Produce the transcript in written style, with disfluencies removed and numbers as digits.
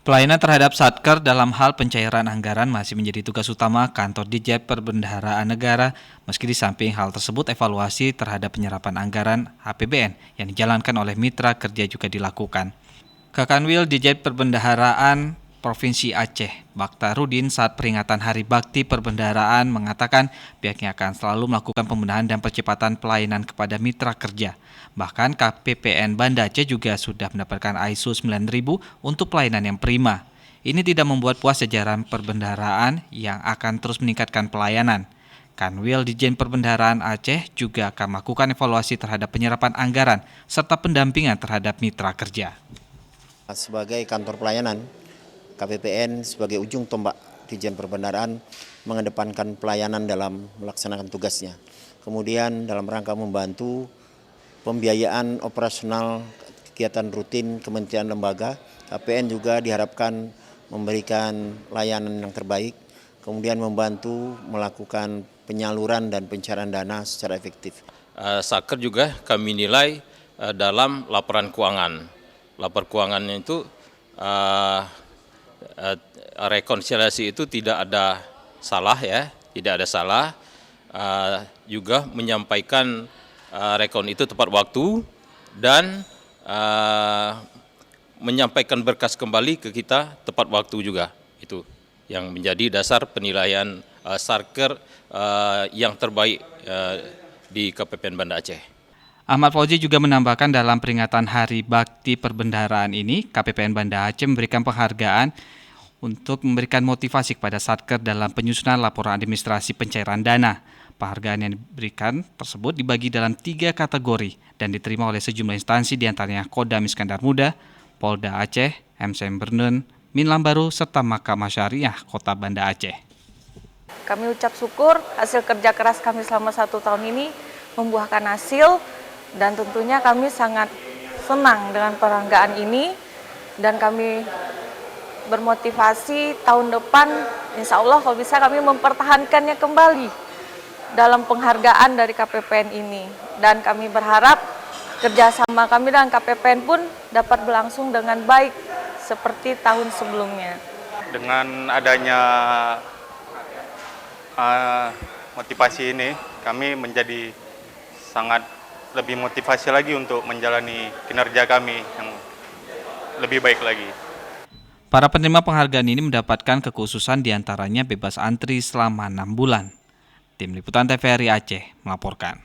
Pelayanan terhadap Satker dalam hal pencairan anggaran masih menjadi tugas utama kantor Ditjen Perbendaharaan Negara, meski di samping hal tersebut evaluasi terhadap penyerapan anggaran APBN yang dijalankan oleh mitra kerja juga dilakukan. Kakanwil Ditjen Perbendaharaan Provinsi Aceh, Bakhtarudin saat peringatan Hari Bakti Perbendaharaan mengatakan pihaknya akan selalu melakukan pembenahan dan percepatan pelayanan kepada mitra kerja. Bahkan KPPN Banda Aceh juga sudah mendapatkan ISO 9000 untuk pelayanan yang prima. Ini tidak membuat puas jajaran perbendaharaan yang akan terus meningkatkan pelayanan. Kanwil Ditjen Perbendaharaan Aceh juga akan melakukan evaluasi terhadap penyerapan anggaran serta pendampingan terhadap mitra kerja. Sebagai kantor pelayanan, KPPN sebagai ujung tombak Ditjen Perbendaharaan mengedepankan pelayanan dalam melaksanakan tugasnya. Kemudian dalam rangka membantu pembiayaan operasional kegiatan rutin kementerian lembaga, KPPN juga diharapkan memberikan layanan yang terbaik, kemudian membantu melakukan penyaluran dan pencairan dana secara efektif. Satker juga kami nilai dalam laporan keuangan. Laporan keuangannya itu rekonsiliasi itu tidak ada salah ya, tidak ada salah. Juga menyampaikan rekon itu tepat waktu dan menyampaikan berkas kembali ke kita tepat waktu juga. Itu yang menjadi dasar penilaian Satker yang terbaik di KPPN Banda Aceh. Ahmad Fauzi juga menambahkan dalam peringatan Hari Bakti Perbendaharaan ini, KPPN Banda Aceh memberikan penghargaan untuk memberikan motivasi kepada Satker dalam penyusunan laporan administrasi pencairan dana. Penghargaan yang diberikan tersebut dibagi dalam 3 kategori dan diterima oleh sejumlah instansi diantaranya Kodam Iskandar Muda, Polda Aceh, MCM Bernun, Minlam Baru, serta Mahkamah Syariah Kota Banda Aceh. Kami ucap syukur hasil kerja keras kami selama 1 tahun ini membuahkan hasil dan tentunya kami sangat senang dengan penghargaan ini dan kami bermotivasi tahun depan insya Allah kalau bisa kami mempertahankannya kembali dalam penghargaan dari KPPN ini dan kami berharap kerjasama kami dengan KPPN pun dapat berlangsung dengan baik seperti tahun sebelumnya. Dengan adanya motivasi ini kami menjadi sangat lebih motivasi lagi untuk menjalani kinerja kami yang lebih baik lagi. Para penerima penghargaan ini mendapatkan kekhususan diantaranya bebas antri selama 6 bulan. Tim Liputan TVRI Aceh melaporkan.